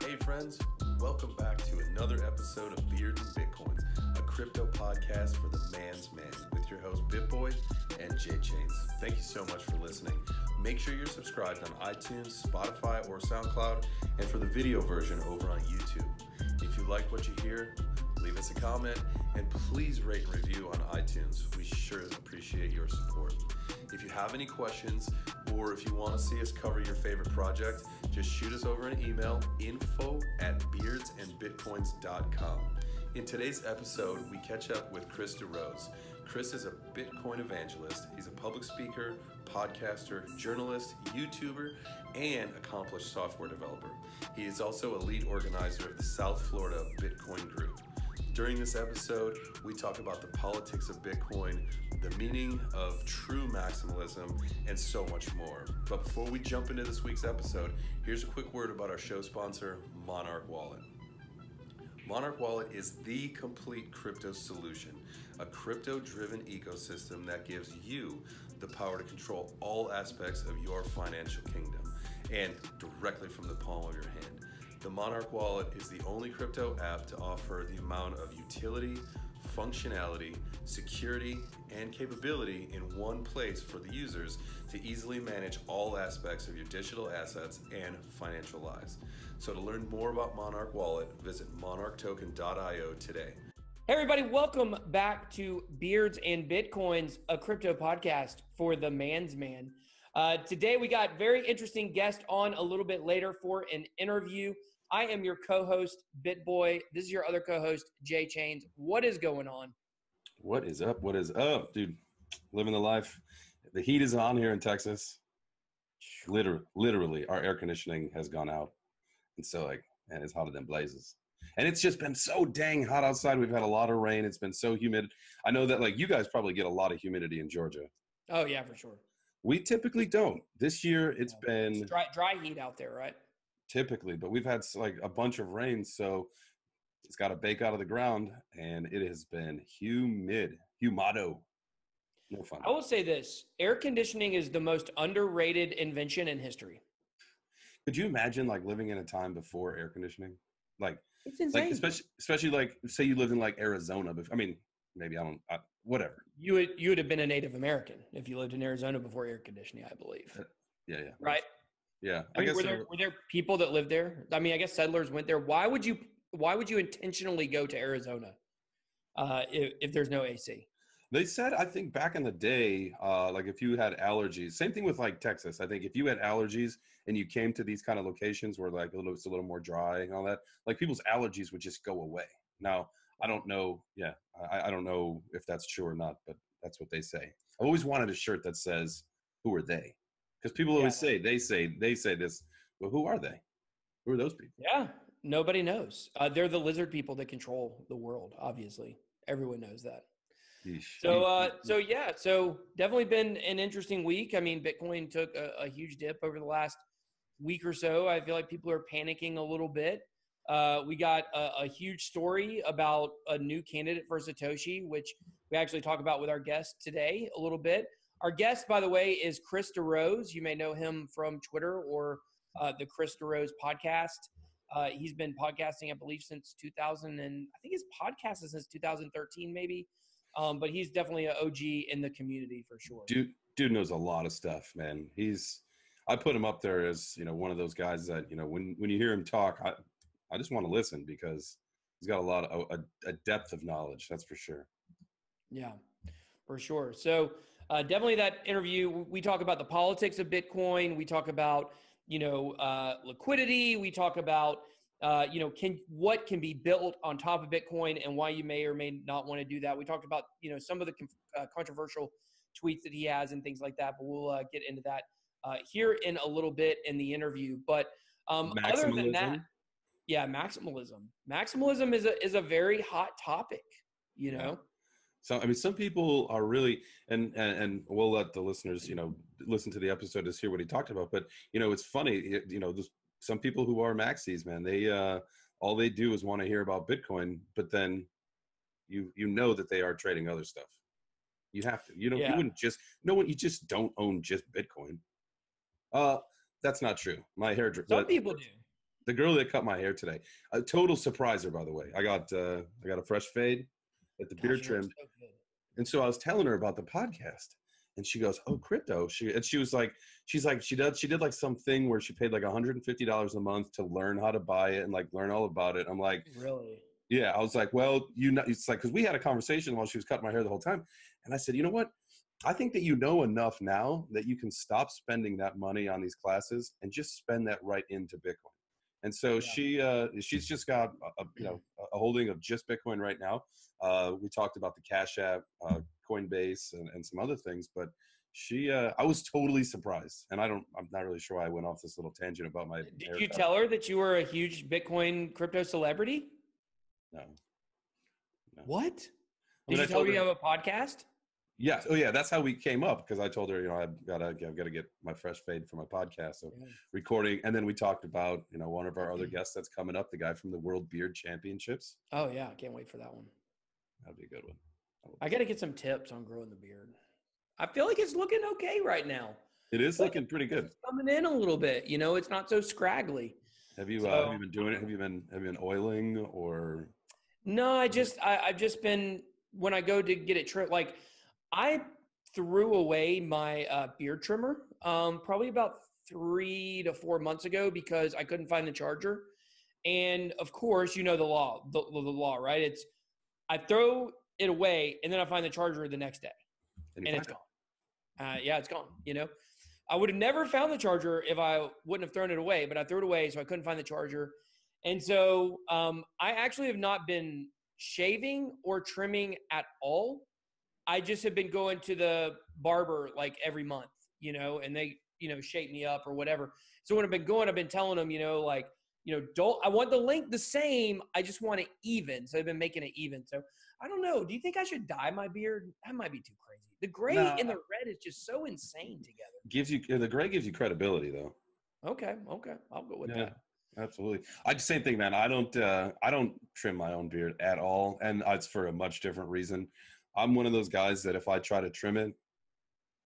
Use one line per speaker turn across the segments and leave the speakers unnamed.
Hey friends, welcome back to another episode of Beards and Bitcoins, a crypto podcast for the man's man with your host BitBoy and J Chains. Thank you so much for listening. Make sure you're subscribed on iTunes, Spotify, or SoundCloud, and for the video version over on YouTube. If you like what you hear, leave us a comment and please rate and review on iTunes. We sure appreciate your support. If you have any questions or if you want to see us cover your favorite project, just shoot us over an email, info@beardsandbitcoins.com. In today's episode, we catch up with Chris Derose. Chris is a Bitcoin evangelist. He's a public speaker, podcaster, journalist, YouTuber, and accomplished software developer. He is also a lead organizer of the South Florida Bitcoin Group. During this episode, we talk about the politics of Bitcoin, the meaning of true maximalism, and so much more. But before we jump into this week's episode, here's a quick word about our show sponsor, Monarch Wallet. Monarch Wallet is the complete crypto solution, a crypto-driven ecosystem that gives you the power to control all aspects of your financial kingdom and directly from the palm of your hand. The Monarch Wallet is the only crypto app to offer the amount of utility, functionality, security, and capability in one place for the users to easily manage all aspects of your digital assets and financial lives. So to learn more about Monarch Wallet, visit monarchtoken.io today.
Hey everybody, welcome back to Beards and Bitcoins, a crypto podcast for the man's man. Today we got very interesting guest on a little bit later for an interview. I am your co-host, BitBoy. This is your other co-host, J Chains. What is going on?
What is up? What is up, dude? Living the life. The heat is on here in Texas. Literally, our air conditioning has gone out. And so, man, it's hotter than blazes. And it's just been so dang hot outside. We've had a lot of rain. It's been so humid. I know that, you guys probably get a lot of humidity in Georgia.
Oh, yeah, for sure.
We typically don't. This year, it's been...
It's dry heat out there, right?
Typically, but we've had, a bunch of rain, so it's got to bake out of the ground, and it has been humado. No fun.
I will say this. Air conditioning is the most underrated invention in history.
Could you imagine, living in a time before air conditioning?
It's insane.
Especially say you lived in Arizona. I mean, maybe whatever.
You would have been a Native American if you lived in Arizona before air conditioning, I believe.
Yeah.
Right?
Yeah.
I mean, were there people that lived there? I mean, I guess settlers went there. Why would you intentionally go to Arizona if there's no AC?
They said, I think back in the day, if you had allergies, same thing with Texas. I think if you had allergies and you came to these kind of locations where it's a little more dry and all that, people's allergies would just go away. Now, I don't know. Yeah. I don't know if that's true or not, but that's what they say. I've always wanted a shirt that says, "Who are they?" Because people always say this. Well, who are they? Who are those people?
Yeah. Nobody knows. They're the lizard people that control the world. Obviously, everyone knows that.
Yeesh.
So definitely been an interesting week. I mean, Bitcoin took a huge dip over the last week or so. I feel like people are panicking a little bit. We got a huge story about a new candidate for Satoshi, which we actually talk about with our guest today a little bit. Our guest, by the way, is Chris Derose. You may know him from Twitter or the Chris Derose podcast. He's been podcasting, I believe, since 2000, and I think his podcast is since 2013, maybe. But he's definitely an OG in the community for sure.
Dude knows a lot of stuff, man. I put him up there as, one of those guys that, when you hear him talk, I just want to listen because he's got a lot of a depth of knowledge. That's for sure.
Yeah, for sure. So definitely that interview, we talk about the politics of Bitcoin. We talk about, liquidity. We talk about, what can be built on top of Bitcoin and why you may or may not want to do that. We talked about, some of the controversial tweets that he has and things like that, but we'll get into that here in a little bit in the interview. But other than that, yeah, maximalism. Maximalism is a very hot topic,
Yeah. So, I mean, some people are really, and we'll let the listeners, listen to the episode to hear what he talked about. But, it's funny, there's some people who are maxis, man, they, all they do is want to hear about Bitcoin, but then you know that they are trading other stuff. You have to, you wouldn't just, you just don't own just Bitcoin. That's not true. My hairdresser.
Some people do.
The girl that cut my hair today, a total surpriser, by the way. I got a fresh fade, at the beard trimmed,
So good.
and so I was telling her about the podcast, and she goes, "Oh, crypto." She was like, she did like something where she paid like $150 a month to learn how to buy it and like learn all about it. I'm like,
Really?
yeah. I was like, well, it's like, because we had a conversation while she was cutting my hair the whole time, and I said, you know what? I think that you know enough now that you can stop spending that money on these classes and just spend that right into Bitcoin. And so she's just got a holding of just Bitcoin right now. We talked about the Cash App, Coinbase, and some other things, but I was totally surprised, and I'm not really sure why I went off this little tangent about my.
Did you tell her that you were a huge Bitcoin crypto celebrity?
No.
What? Did you tell her you have a podcast?
Yeah. Oh, yeah. That's how we came up, because I told her, I've got to get my fresh fade for my podcast. So recording. And then we talked about, one of our other guests that's coming up, the guy from the World Beard Championships.
Oh, yeah. I can't wait for that one.
That'd be a good one.
I got to get some tips on growing the beard. I feel like it's looking okay right now.
It is looking pretty good.
It's coming in a little bit. It's not so scraggly.
Have you been doing it? Have you been oiling or?
No, I've just been, when I go to get it trimmed, like I threw away my beard trimmer probably about 3 to 4 months ago because I couldn't find the charger. And of course, the law, the law, right? It's I throw it away and then I find the charger the next day and it's gone. Yeah, it's gone. I would have never found the charger if I wouldn't have thrown it away, but I threw it away, so I couldn't find the charger. And so I actually have not been shaving or trimming at all. I just have been going to the barber like every month, and they, shape me up or whatever. So when I've been going, I've been telling them, don't, I want the length the same. I just want it even. So I've been making it even. So I don't know. Do you think I should dye my beard? That might be too crazy. The gray and the red is just so insane together.
The gray gives you credibility though.
Okay. I'll go with that.
Absolutely. Same thing, man. I don't trim my own beard at all. And it's for a much different reason. I'm one of those guys that if I try to trim it,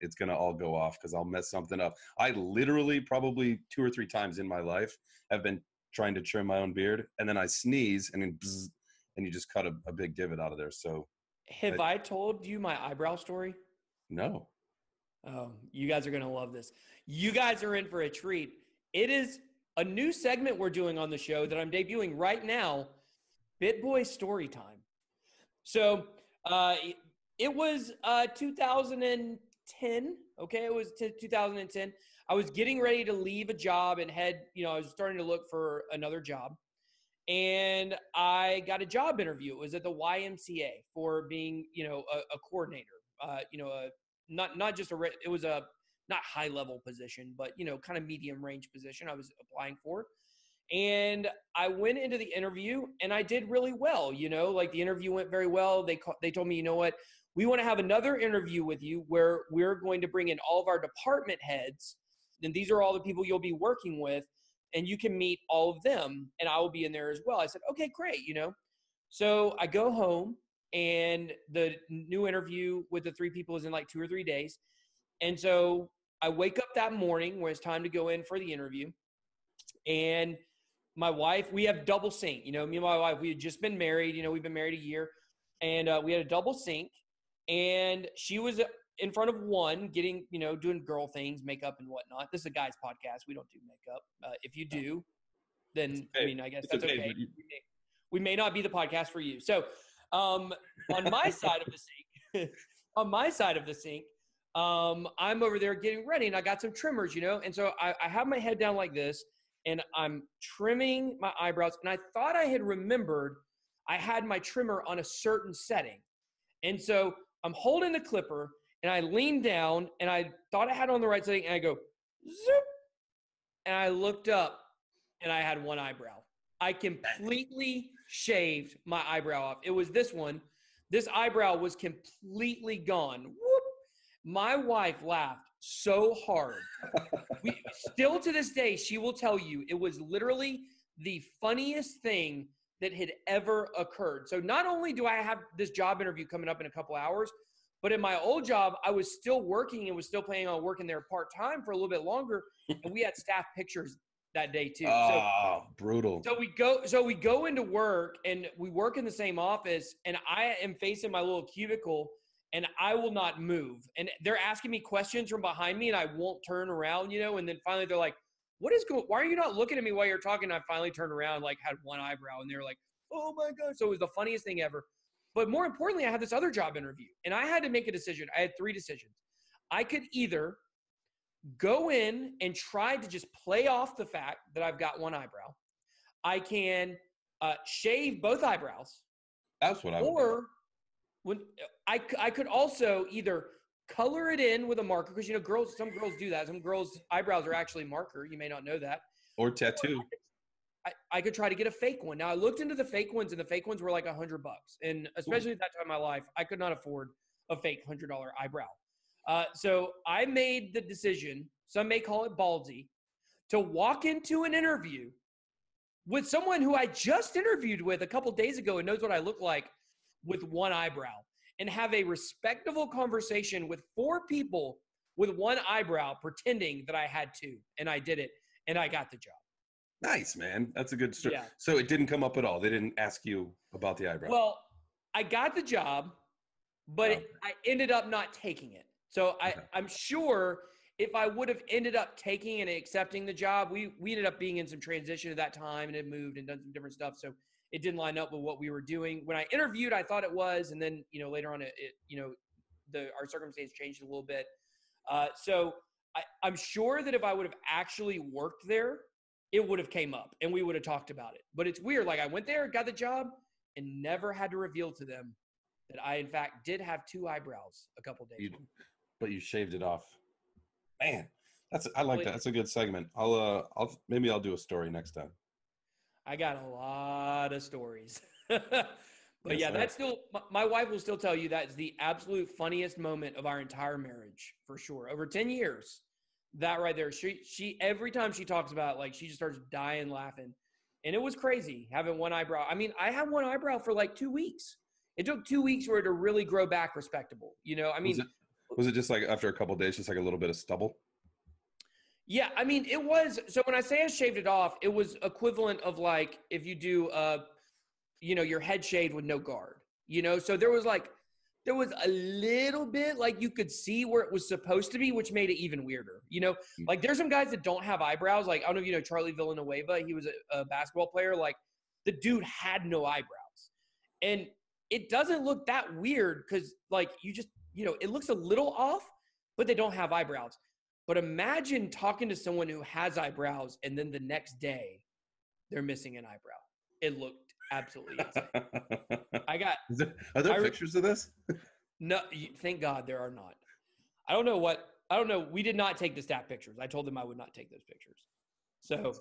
it's going to all go off because I'll mess something up. I literally probably 2 or 3 times in my life have been trying to trim my own beard, and then I sneeze and then bzz, and you just cut a big divot out of there. So
have I told you my eyebrow story?
No.
Oh, you guys are going to love this. You guys are in for a treat. It is a new segment we're doing on the show that I'm debuting right now, BitBoy Story Time. So it was 2010. Okay, it was 2010. I was getting ready to leave a job and I was starting to look for another job. And I got a job interview. It was at the YMCA for being, a coordinator. Not just it was a not high level position, but kind of medium range position I was applying for. And I went into the interview and I did really well. Like the interview went very well. They told me, you know what, we want to have another interview with you where we're going to bring in all of our department heads. And these are all the people you'll be working with. And you can meet all of them, and I will be in there as well. I said, okay, great, So I go home, and the new interview with the 3 people is in like 2 or 3 days. And so I wake up that morning when it's time to go in for the interview, and my wife, we have double sync. Me and my wife, we had just been married. We've been married a year, and we had a double sync, and she was in front of one getting, doing girl things, makeup and whatnot. This is a guy's podcast. We don't do makeup. If you do, then, okay. I guess that's okay. We may not be the podcast for you. So on my side of the sink, I'm over there getting ready and I got some trimmers, And so I have my head down like this and I'm trimming my eyebrows. And I thought I had remembered I had my trimmer on a certain setting. And so I'm holding the clipper and I leaned down and I thought I had it on the right setting and I go, zoop. And I looked up and I had one eyebrow. I completely shaved my eyebrow off. It was this one. This eyebrow was completely gone. Whoop. My wife laughed so hard. Still to this day, she will tell you it was literally the funniest thing that had ever occurred. So not only do I have this job interview coming up in a couple hours, but in my old job, I was still working and was still planning on working there part-time for a little bit longer. And we had staff pictures that day too.
Oh, brutal.
So we go into work and we work in the same office, and I am facing my little cubicle and I will not move. And they're asking me questions from behind me and I won't turn around, and then finally they're like, why are you not looking at me while you're talking? And I finally turned around, like had one eyebrow, and they were like, oh my God. So it was the funniest thing ever. But more importantly, I had this other job interview and I had to make a decision. I had 3 decisions. I could either go in and try to just play off the fact that I've got one eyebrow. I can shave both eyebrows.
That's what I would do.
Or when I could also either color it in with a marker, because some girls do that. Some girls' eyebrows are actually marker. You may not know that.
Or tattoo.
I could try to get a fake one. Now I looked into the fake ones, and the fake ones were like $100, and especially at that time in my life, I could not afford a fake $100 eyebrow. So I made the decision, some may call it ballsy, to walk into an interview with someone who I just interviewed with a couple days ago and knows what I look like with one eyebrow, and have a respectable conversation with 4 people with one eyebrow pretending that I had 2, and I did it, and I got the job.
Nice, man. That's a good story.
Yeah.
So it didn't come up at all. They didn't ask you about the eyebrow.
Well, I got the job, but I ended up not taking it. So I'm sure if I would have ended up taking and accepting the job, we ended up being in some transition at that time and had moved and done some different stuff. So it didn't line up with what we were doing. When I interviewed, I thought it was, and then, later on our circumstance changed a little bit. So I'm sure that if I would have actually worked there, it would have came up and we would have talked about it. But it's weird. Like I went there, got the job, and never had to reveal to them that I, in fact, did have 2 eyebrows a couple days ago.
But you shaved it off. Man, I like that. That's a good segment. Maybe I'll do a story next time.
I got a lot of stories. But
yes,
yeah, that's still, my wife will still tell you that's the absolute funniest moment of our entire marriage, for sure. Over 10 years, that right there. She every time she talks about it, like, she just starts dying laughing. And it was crazy having one eyebrow. I mean, I had one eyebrow for like 2 weeks. It took 2 weeks for it to really grow back respectable. I mean,
was it just like after a couple of days, just like a little bit of stubble?
Yeah, I mean, it was. So when I say I shaved it off, it was equivalent of like if you do, your head shaved with no guard. So there was a little bit like you could see where it was supposed to be, which made it even weirder. Like there's some guys that don't have eyebrows. Like I don't know if you know Charlie Villanueva. He was a basketball player. Like the dude had no eyebrows, and it doesn't look that weird because like you just it looks a little off, but they don't have eyebrows. But imagine talking to someone who has eyebrows and then the next day they're missing an eyebrow. It looked absolutely insane.
Are there pictures of this?
No, thank God there are not. I don't know. We did not take the staff pictures. I told them I would not take those pictures. So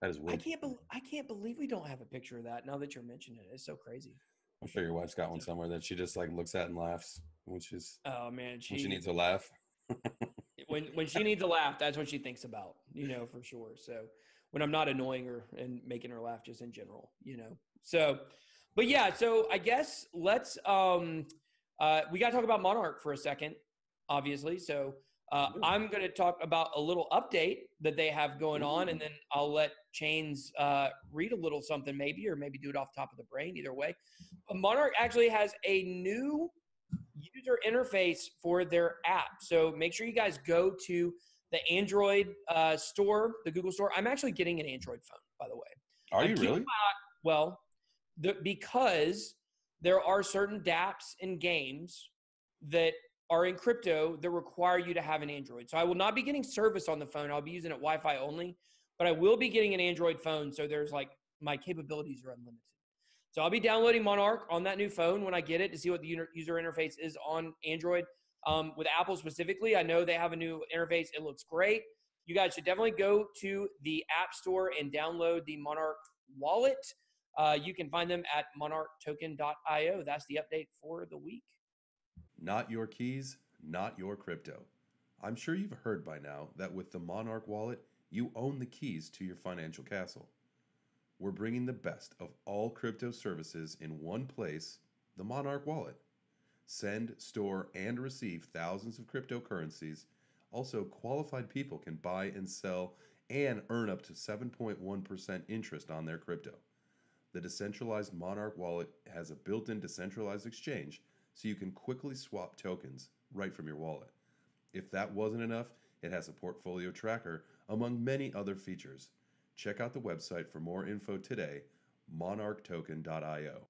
that is weird.
I can't believe we don't have a picture of that now that you're mentioning it. It's so crazy.
I'm sure your wife's got one somewhere that she just like looks at and laughs, which is
when
she needs a laugh.
when she needs a laugh, that's what she thinks about, for sure. So when I'm not annoying her and making her laugh just in general, So, but yeah, so I guess let's we got to talk about Monarch for a second, obviously. So I'm going to talk about a little update that they have going on, and then I'll let Chains read a little something maybe, or maybe do it off the top of the brain, either way. Monarch actually has a new user interface for their app. So make sure you guys go to the Android store, the Google store. I'm actually getting an Android phone, by the way.
Are you really?
Well, because there are certain dApps and games that are in crypto that require you to have an Android. So I will not be getting service on the phone. I'll be using it Wi-Fi only, but I will be getting an Android phone. So there's my capabilities are unlimited. So I'll be downloading Monarch on that new phone when I get it to see what the user interface is on Android. With Apple specifically, I know they have a new interface. It looks great. You guys should definitely go to the App Store and download the Monarch wallet. You can find them at monarchtoken.io. That's the update for the week.
Not your keys, not your crypto. I'm sure you've heard by now that with the Monarch wallet, you own the keys to your financial castle. We're bringing the best of all crypto services in one place, the Monarch wallet. Send, store, and receive thousands of cryptocurrencies. Also, qualified people can buy and sell and earn up to 7.1% interest on their crypto. The decentralized Monarch wallet has a built-in decentralized exchange, so you can quickly swap tokens right from your wallet. If that wasn't enough, it has a portfolio tracker, among many other features. Check out the website for more info today, monarchtoken.io.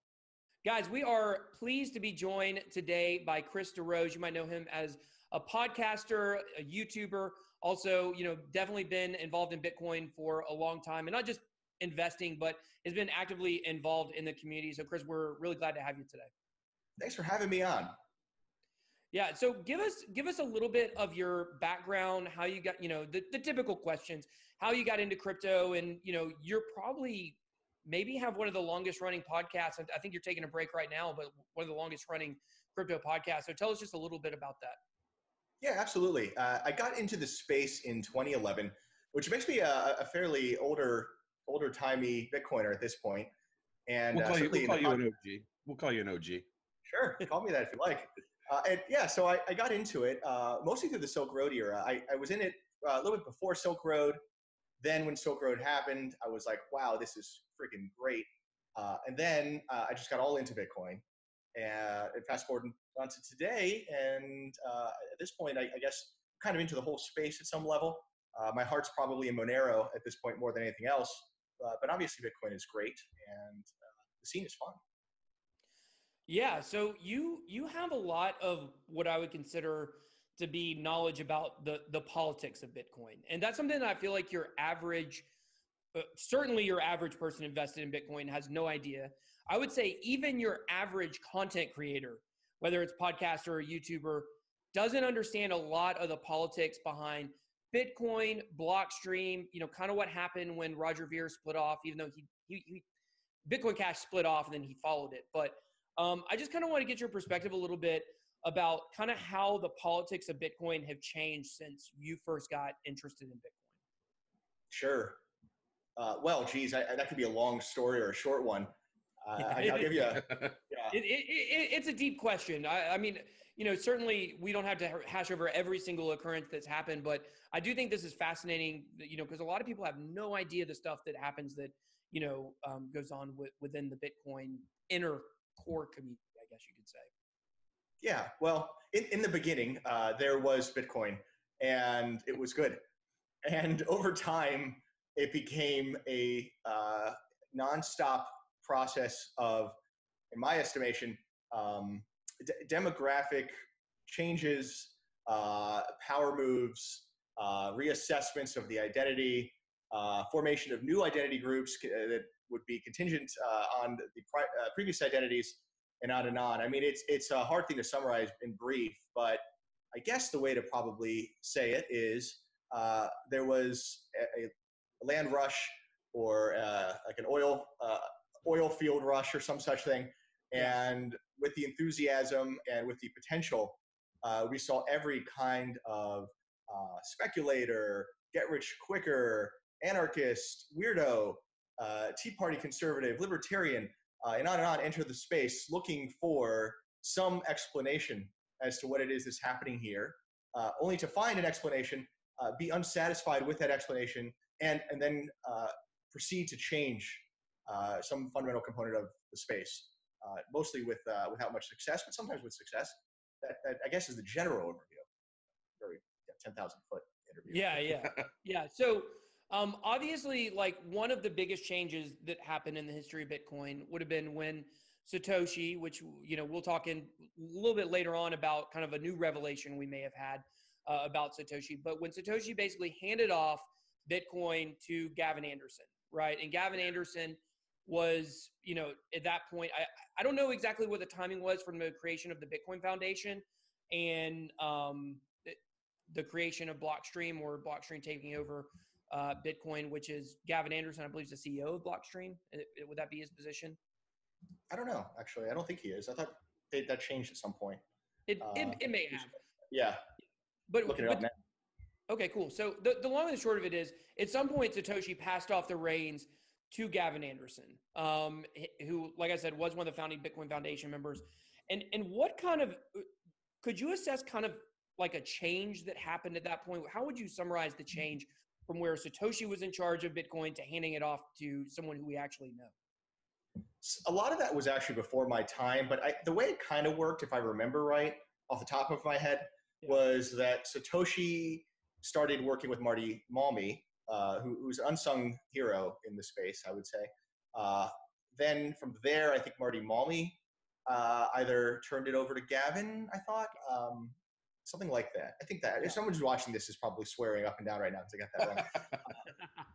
Guys, we are pleased to be joined today by Chris Derose. You might know him as a podcaster, a YouTuber, also, definitely been involved in Bitcoin for a long time, and not just investing, but has been actively involved in the community. So Chris, we're really glad to have you today.
Thanks for having me on.
Yeah. So give us a little bit of your background, how you got, the typical questions, how you got into crypto, and, you're probably maybe have one of the longest running podcasts. I think you're taking a break right now, but one of the longest running crypto podcasts. So tell us just a little bit about that.
Yeah, absolutely. I got into the space in 2011, which makes me a fairly older-timey Bitcoiner at this point. And
we'll call you an OG. We'll call you an OG.
Sure, call me that if you like. So I got into it mostly through the Silk Road era. I was in it a little bit before Silk Road. Then when Silk Road happened, I was like, wow, this is freaking great. And then I just got all into Bitcoin. And fast forward on to today. And at this point, I guess kind of into the whole space at some level. My heart's probably in Monero at this point more than anything else. But obviously Bitcoin is great and the scene is fun.
Yeah, so you have a lot of what I would consider to be knowledge about the politics of Bitcoin. And that's something that I feel like your average, certainly your average person invested in Bitcoin has no idea. I would say even your average content creator, whether it's podcaster or YouTuber, doesn't understand a lot of the politics behind Bitcoin, Blockstream, kind of what happened when Roger Ver split off, even though he Bitcoin Cash split off and then he followed it. But I just kind of want to get your perspective a little bit about kind of how the politics of Bitcoin have changed since you first got interested in Bitcoin.
Sure. Well, geez, that could be a long story or a short one. I'll give you a, yeah.
It's a deep question. I mean, certainly we don't have to hash over every single occurrence that's happened, but I do think this is fascinating, because a lot of people have no idea the stuff that happens that, goes on within the Bitcoin inner core community, I guess you could say.
Yeah, well, in the beginning, there was Bitcoin, and it was good. And over time, it became a nonstop process of, in my estimation, demographic changes, power moves, reassessments of the identity, formation of new identity groups that would be contingent on the previous identities, and on and on. I mean, it's a hard thing to summarize in brief, but I guess the way to probably say it is there was a land rush or like an oil field rush or some such thing. And with the enthusiasm and with the potential, we saw every kind of speculator, get rich quicker, anarchist, weirdo, Tea Party conservative, libertarian, and on enter the space looking for some explanation as to what it is that's happening here, only to find an explanation, be unsatisfied with that explanation, and then proceed to change some fundamental component of the space, mostly without much success, but sometimes with success. That I guess is the general overview. Very 10,000-foot interview.
Yeah. So obviously, like one of the biggest changes that happened in the history of Bitcoin would have been when Satoshi, which we'll talk in a little bit later on about kind of a new revelation we may have had about Satoshi, but when Satoshi basically handed off Bitcoin to Gavin Anderson, right? And Gavin Anderson was, at that point, I don't know exactly what the timing was from the creation of the Bitcoin Foundation and the creation of Blockstream, or Blockstream taking over Bitcoin, which is Gavin Anderson, I believe, is the CEO of Blockstream. Would that be his position?
I don't know, actually. I don't think he is. I thought that changed at some point.
It may have.
Yeah.
But
looking it up now.
Okay, cool. So the long and the short of it is, at some point, Satoshi passed off the reins to Gavin Anderson, who, like I said, was one of the founding Bitcoin Foundation members. And what kind of, could you assess kind of like a change that happened at that point? How would you summarize the change from where Satoshi was in charge of Bitcoin to handing it off to someone who we actually know?
A lot of that was actually before my time, but the way it kind of worked, if I remember right, off the top of my head, was that Satoshi started working with Marty Malmy, who's an unsung hero in the space, I would say. Then from there, I think Marty Malmy either turned it over to Gavin, I thought, something like that. I think that if someone's watching this is probably swearing up and down right now because I got that wrong.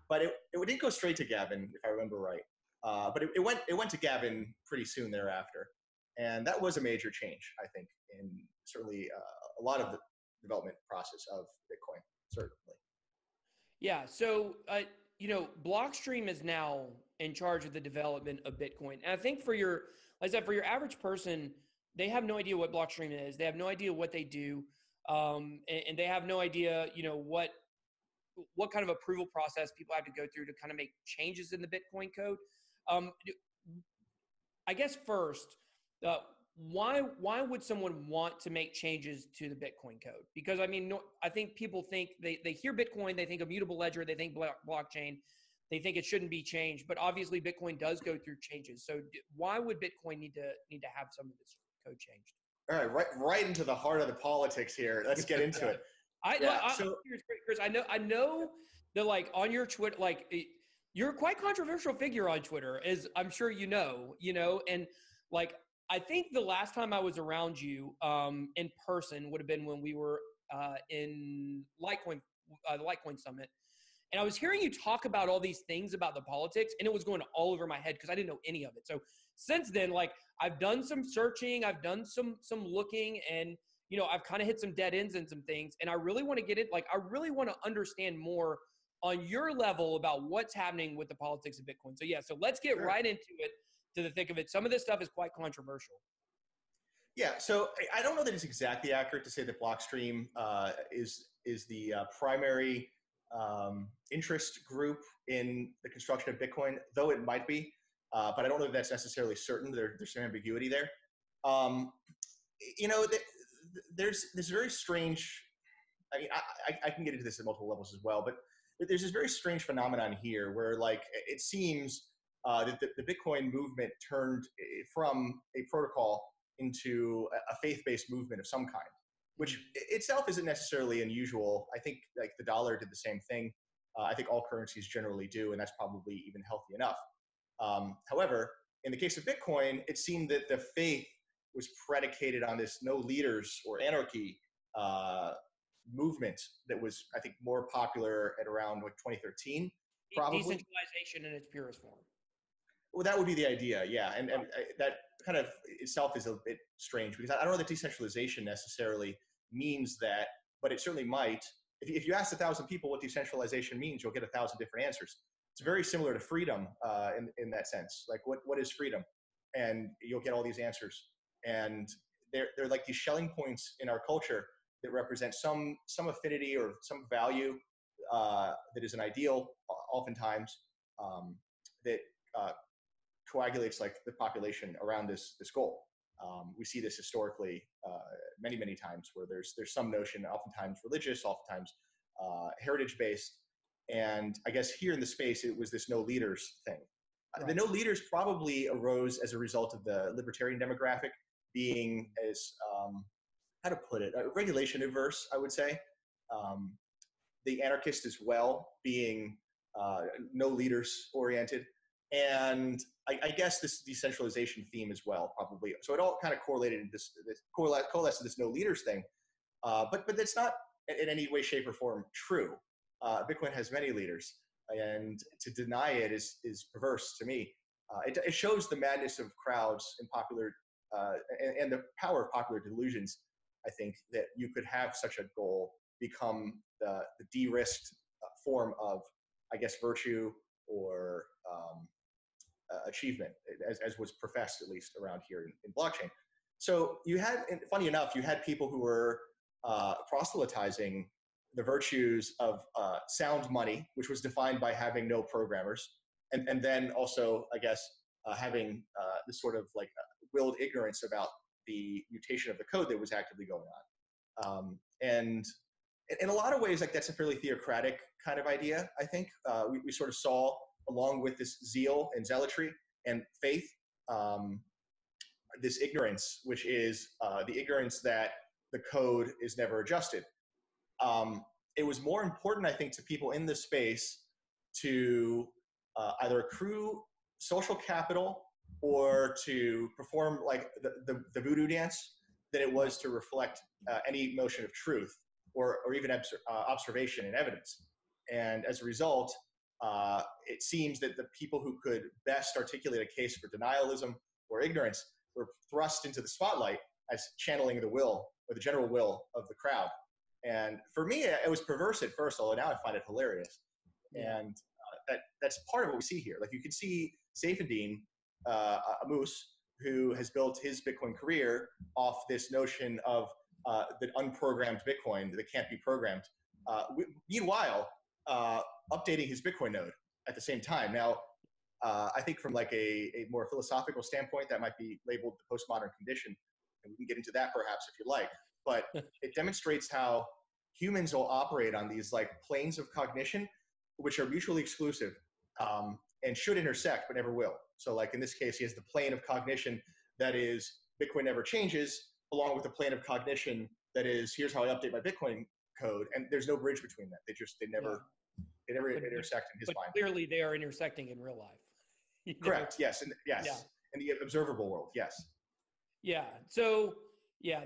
But it didn't go straight to Gavin, if I remember right. But it went to Gavin pretty soon thereafter, and that was a major change, I think, in certainly a lot of the development process of Bitcoin, certainly.
Yeah. So, Blockstream is now in charge of the development of Bitcoin, and I think for your average person, they have no idea what Blockstream is. They have no idea what they do, and they have no idea, what kind of approval process people have to go through to kind of make changes in the Bitcoin code. I guess first, why would someone want to make changes to the Bitcoin code? Because I think people think they hear Bitcoin, they think immutable ledger, they think blockchain, they think it shouldn't be changed. But obviously, Bitcoin does go through changes. So why would Bitcoin need to have some of this code changed?
All right, right into the heart of the politics here. Let's get into it.
Chris, I know that on your Twitter, you're a quite controversial figure on Twitter, as I'm sure you know, and I think the last time I was around you in person would have been when we were in Litecoin, the Litecoin Summit. And I was hearing you talk about all these things about the politics, and it was going all over my head because I didn't know any of it. So since then, I've done some searching, I've done some looking, and I've kind of hit some dead ends and some things. And I really want to get it. I really want to understand more on your level about what's happening with the politics of Bitcoin. So yeah, so let's get right into it, to the thick of it. Some of this stuff is quite controversial.
Yeah, so I don't know that it's exactly accurate to say that Blockstream is the primary interest group in the construction of Bitcoin, though it might be, but I don't know if that's necessarily certain. There's some ambiguity there. There's this very strange, I can get into this at multiple levels as well, but there's this very strange phenomenon here where it seems that the Bitcoin movement turned from a protocol into a faith-based movement of some kind, which itself isn't necessarily unusual. I think the dollar did the same thing. I think all currencies generally do, and that's probably even healthy enough. However, in the case of Bitcoin, it seemed that the faith was predicated on this no leaders or anarchy movement that was, I think, more popular at around 2013, probably.
Decentralization in its purest form.
Well, that would be the idea, yeah. And that kind of itself is a bit strange because I don't know that decentralization necessarily means that, but it certainly might. If you ask 1,000 people what decentralization means, you'll get 1,000 different answers. It's very similar to freedom in that sense. What is freedom? And you'll get all these answers. And they're like these Schelling points in our culture that represent some affinity or some value that is an ideal, oftentimes, that coagulates the population around this goal. We see this historically many times where there's some notion, oftentimes religious, oftentimes heritage-based. And I guess here in the space, it was this no leaders thing. Right. The no leaders probably arose as a result of the libertarian demographic being as, how to put it, regulation averse, I would say. The anarchist as well being no leaders oriented. And I guess this decentralization theme as well, probably. So it all kind of correlated in this coalesced to this no leaders thing. But that's not in any way, shape, or form true. Bitcoin has many leaders, and to deny it is perverse to me. It shows the madness of crowds and popular and the power of popular delusions. I think that you could have such a goal become the de-risked form of, I guess, virtue or achievement, as was professed at least around here in blockchain. So you had, and funny enough, you had people who were proselytizing the virtues of sound money, which was defined by having no programmers, and then also, I guess, having this sort of willed ignorance about the mutation of the code that was actively going on. And in a lot of ways, like that's a fairly theocratic kind of idea. I think we sort of saw, along with this zeal and zealotry and faith, this ignorance, which is the ignorance that the code is never adjusted. It was more important, I think, to people in this space to either accrue social capital or to perform like the voodoo dance than it was to reflect any notion of truth or even observation and evidence. And as a result, it seems that the people who could best articulate a case for denialism or ignorance were thrust into the spotlight as channeling the will or the general will of the crowd. And for me, it was perverse at first, although now I find it hilarious. And that's part of what we see here. Like you can see Saifedean Ammous, who has built his Bitcoin career off this notion of the unprogrammed Bitcoin that can't be programmed. Meanwhile, updating his Bitcoin node at the same time. Now, I think from like a more philosophical standpoint, that might be labeled the postmodern condition. And we can get into that perhaps if you like. But it demonstrates how humans will operate on these like planes of cognition, which are mutually exclusive and should intersect, but never will. So like in this case, he has the plane of cognition that is Bitcoin never changes, along with the plane of cognition that is here's how I update my Bitcoin code. And there's no bridge between that. They never intersect in his mind.
Clearly they are intersecting in real life.
Correct. Yes. And yes. In the observable world. Yes.
Yeah. So yeah,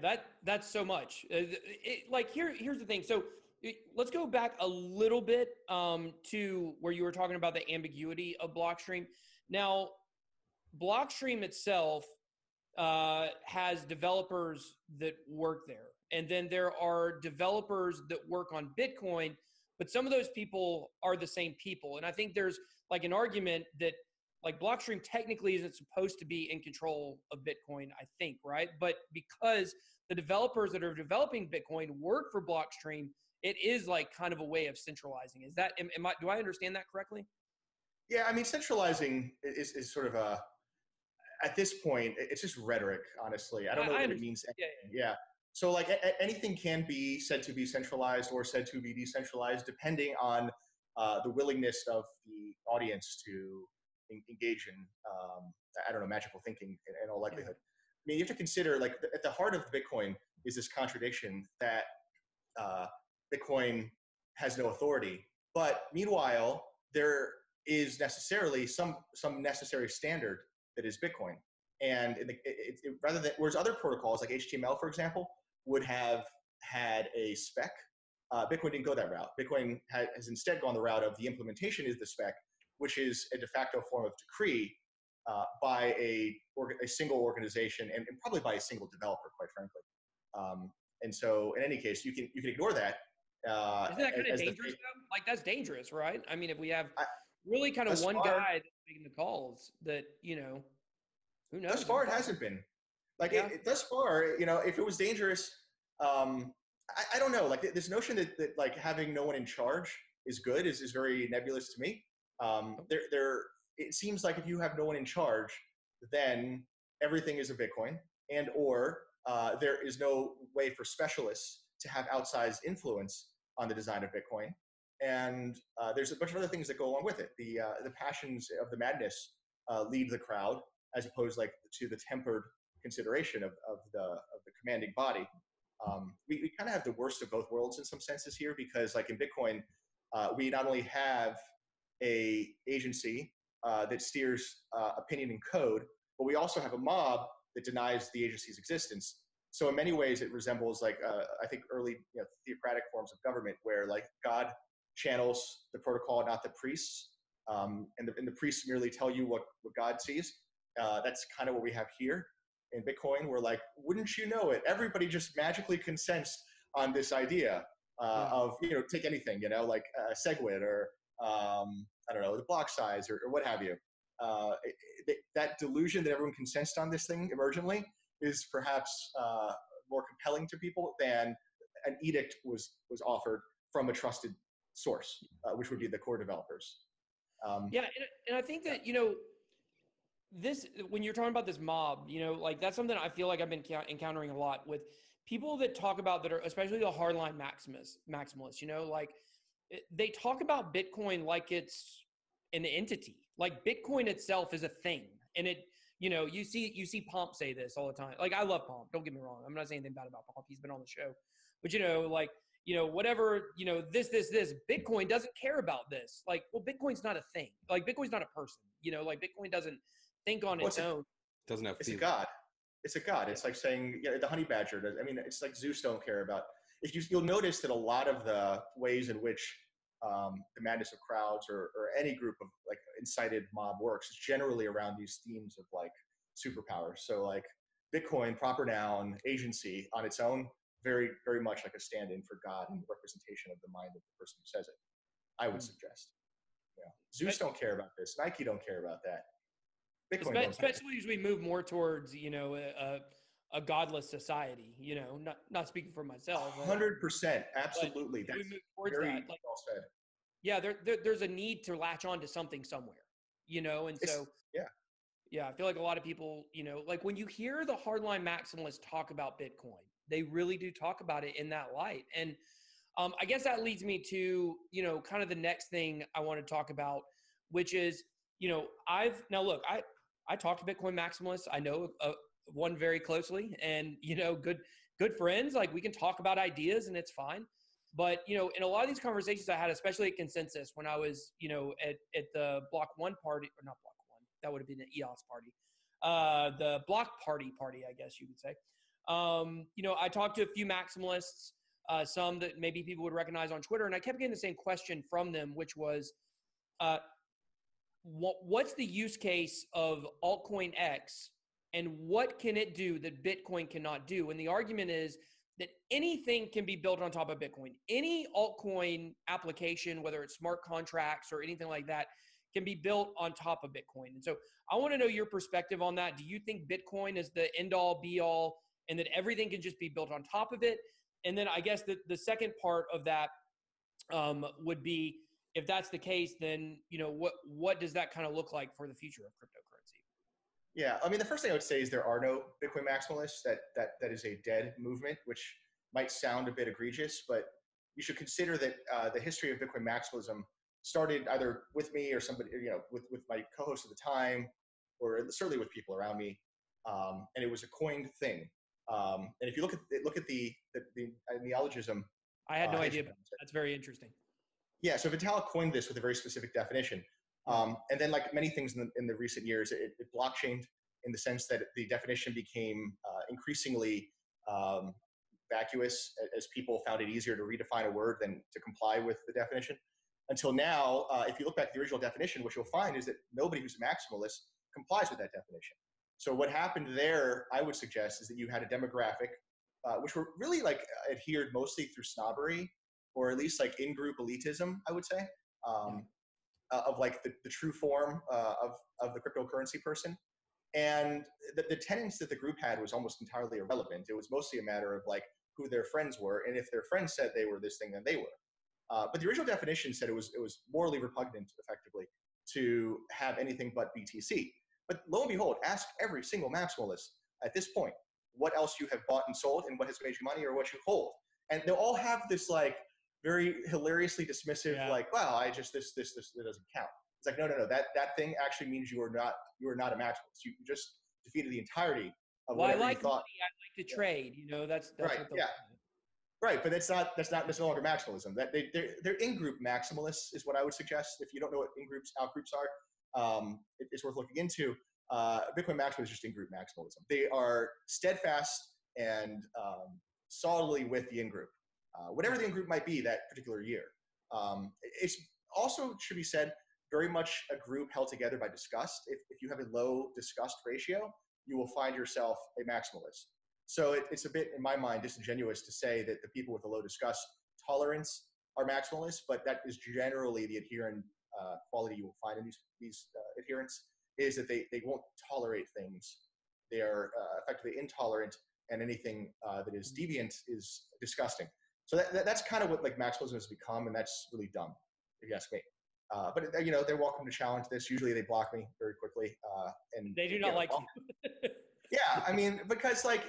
that's so much. Here's the thing. So let's go back a little bit to where you were talking about the ambiguity of Blockstream. Now, Blockstream itself has developers that work there. And then there are developers that work on Bitcoin, but some of those people are the same people. And I think there's like an argument that like Blockstream technically isn't supposed to be in control of Bitcoin, I think, right? But because the developers that are developing Bitcoin work for Blockstream, it is like kind of a way of centralizing. Is that, do I understand that correctly?
Yeah, I mean, centralizing is sort of at this point, it's just rhetoric, honestly. I don't know what it means. Yeah. So like anything can be said to be centralized or said to be decentralized, depending on the willingness of the audience to engage in, I don't know, magical thinking in all likelihood. I mean, you have to consider like at the heart of Bitcoin is this contradiction that Bitcoin has no authority, but meanwhile, there is necessarily some necessary standard that is Bitcoin. And rather than, whereas other protocols like HTML, for example, would have had a spec, Bitcoin didn't go that route. Bitcoin has instead gone the route of the implementation is the spec, which is a de facto form of decree by a single organization and probably by a single developer, quite frankly. And so, in any case, you can ignore that.
Isn't that kind of dangerous though? Like that's dangerous, right? I mean, if we have really kind of one guy that's making the calls, that who knows?
Thus far, it hasn't been. Like thus far, if it was dangerous, I don't know. Like this notion that like having no one in charge is good is very nebulous to me. It seems like if you have no one in charge, then everything is a Bitcoin, and or there is no way for specialists to have outsized influence on the design of Bitcoin. And there's a bunch of other things that go along with it. The passions of the madness lead the crowd, as opposed like to the tempered consideration of the commanding body. We kind of have the worst of both worlds in some senses here, because like in Bitcoin, we not only have a agency that steers opinion and code, but we also have a mob that denies the agency's existence. So in many ways, it resembles like I think early theocratic forms of government, where like God channels the protocol, not the priests, and the priests merely tell you what God sees. That's kind of what we have here in Bitcoin. We're like, wouldn't you know it? Everybody just magically consents on this idea of take anything, like SegWit or I don't know, the block size or what have you. That delusion that everyone consents on this thing emergently is perhaps more compelling to people than an edict was offered from a trusted source, which would be the core developers.
And I think that this, when you're talking about this mob, like that's something I feel like I've been encountering a lot with people that talk about that are, especially the hardline maximalists, they talk about Bitcoin like it's an entity. Like Bitcoin itself is a thing. And you see Pomp say this all the time. Like, I love Pomp. Don't get me wrong. I'm not saying anything bad about Pomp. He's been on the show. But, whatever, this, Bitcoin doesn't care about this. Like, well, Bitcoin's not a thing. Like, Bitcoin's not a person. Bitcoin doesn't think on its own.
Doesn't have.
It's a god. It's a god. It's like saying the honey badger does. I mean, it's like Zeus don't care about. You'll notice that a lot of the ways in which the madness of crowds or any group of like incited mob works is generally around these themes of like superpowers. So like Bitcoin, proper noun, agency on its own, very, very much like a stand-in for God and representation of the mind of the person who says it, I would suggest. Zeus don't care about this. Nike don't care about that. Bitcoin
especially as we move more towards, a godless society, not speaking for myself.
100%. Absolutely. That's
we move towards
very
that. Like,
well said.
Yeah, there's a need to latch on to something somewhere, and so yeah, I feel like a lot of people, like when you hear the hardline maximalists talk about Bitcoin, they really do talk about it in that light. And I guess that leads me to, kind of the next thing I want to talk about, which is, I talk to Bitcoin maximalists. I know one very closely, and, good friends. Like, we can talk about ideas and it's fine. But, in a lot of these conversations I had, especially at Consensus, when I was, at the Block 1 party, or not Block 1, that would have been the EOS party, the Block Party, I guess you could say. I talked to a few maximalists, some that maybe people would recognize on Twitter, and I kept getting the same question from them, which was, what's the use case of altcoin X, and what can it do that Bitcoin cannot do? And the argument is that anything can be built on top of Bitcoin. Any altcoin application, whether it's smart contracts or anything like that, can be built on top of Bitcoin. And so I want to know your perspective on that. Do you think Bitcoin is the end all be all and that everything can just be built on top of it? And then I guess the second part of that would be, if that's the case, then, what does that kind of look like for the future of cryptocurrency?
Yeah, I mean, the first thing I would say is there are no Bitcoin maximalists. That is a dead movement, which might sound a bit egregious, but you should consider that the history of Bitcoin maximalism started either with me or somebody, with my co-host at the time, or certainly with people around me, and it was a coined thing. And if you look at the neologism,
I had no idea. But that's very interesting.
Yeah, so Vitalik coined this with a very specific definition. And then, like many things in the recent years, it blockchained in the sense that the definition became increasingly vacuous as people found it easier to redefine a word than to comply with the definition. Until now, if you look back at the original definition, what you'll find is that nobody who's a maximalist complies with that definition. So what happened there, I would suggest, is that you had a demographic which were really like adhered mostly through snobbery, or at least like in-group elitism, I would say. Of like the true form of the cryptocurrency person. And the tenets that the group had was almost entirely irrelevant. It was mostly a matter of like who their friends were, and if their friends said they were this thing, then they were. But the original definition said it was morally repugnant, effectively, to have anything but BTC. But lo and behold, ask every single maximalist at this point what else you have bought and sold, and what has made you money, or what you hold, and they'll all have this like very hilariously dismissive, like, wow, I just this that doesn't count. It's like, no, that thing actually means you are not a maximalist. You just defeated the entirety of whatever you thought.
Money, I like to trade. That's
right.
What
Right, but that's no longer maximalism. That they're in-group maximalists is what I would suggest. If you don't know what in-groups, out-groups are, it's worth looking into. Bitcoin maximalism is just in-group maximalism. They are steadfast and solidly with the in-group. Whatever the in-group might be that particular year. It's also, should be said, very much a group held together by disgust. If you have a low disgust ratio, you will find yourself a maximalist. So it's a bit, in my mind, disingenuous to say that the people with a low disgust tolerance are maximalists, but that is generally the adherent quality you will find in these adherents, is that they won't tolerate things. They are effectively intolerant, and anything that is deviant is disgusting. So that's kind of what like maximalism has become, and that's really dumb, if you ask me. But they're welcome to challenge this. Usually they block me very quickly, and
they do not like you.
Yeah, I mean, because like